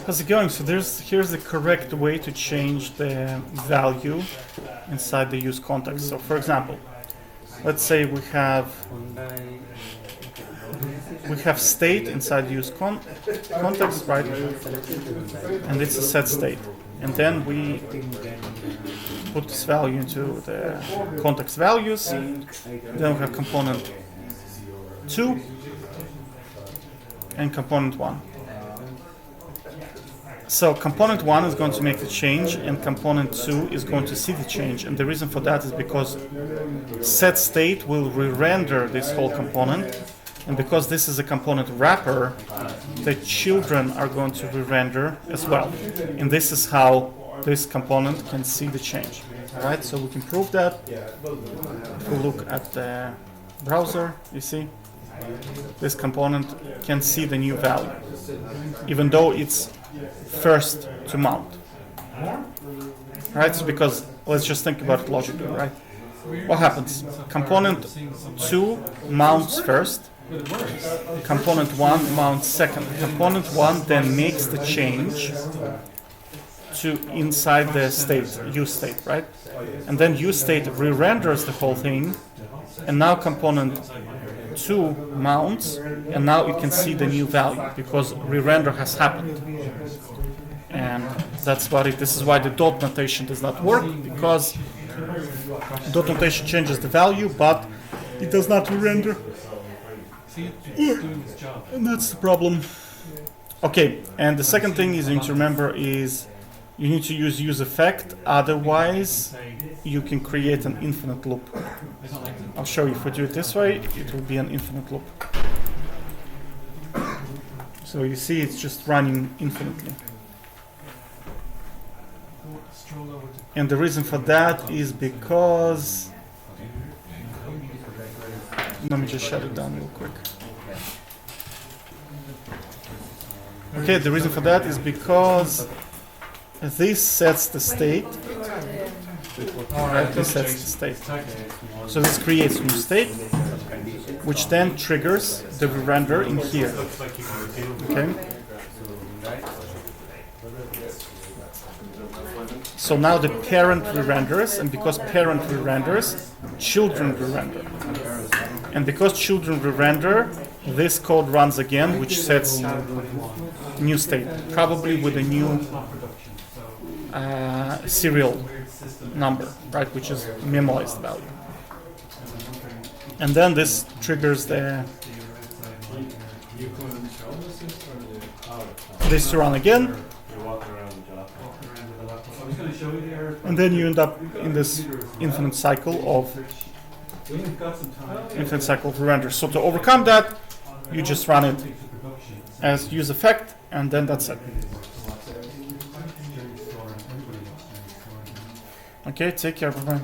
How's it going? So here's the correct way to change the value inside the use context. So for example, let's say we have state inside use context, right? And it's a set state. And then we put this value into the context values. Then we have component 2 and component 1. So component 1 is going to make the change and component 2 is going to see the change. And the reason for that is because set state will re-render this whole component. And because this is a component wrapper, the children are going to re-render as well. And this is how this component can see the change. Alright, so we can prove that. If we look at the browser, you see, this component can see the new value, even though it's first to mount. Right, so because let's just think about it logically, right? What happens? Component 2 mounts first. Component 1 mounts second. Component 1 then makes the change to inside the state, use state, right? And then use state re-renders the whole thing, and now component 2 mounts, and now it can see the new value because re-render has happened. And that's what this is why the dot notation does not work, because dot notation changes the value, but it does not re-render. And that's the problem. Okay, and the second thing you need to remember is you need to use useEffect, otherwise you can create an infinite loop. I'll show you. If we do it this way, it will be an infinite loop. So you see it's just running infinitely. And the reason for that is because... Let me just shut it down real quick. Okay, the reason for that is because this sets the state. Right, this sets the state. So this creates new state, which then triggers the render in here. Okay. So now the parent re-renders, and because parent re-renders, children re-render. And because children re-render, this code runs again, which sets new state, probably with a new serial number, right, which is memoized value. And then this triggers this to run again. And then you end up in this infinite cycle of re-render. So to overcome that, you just run it as useEffect, and then that's it. Okay, take care, bye-bye.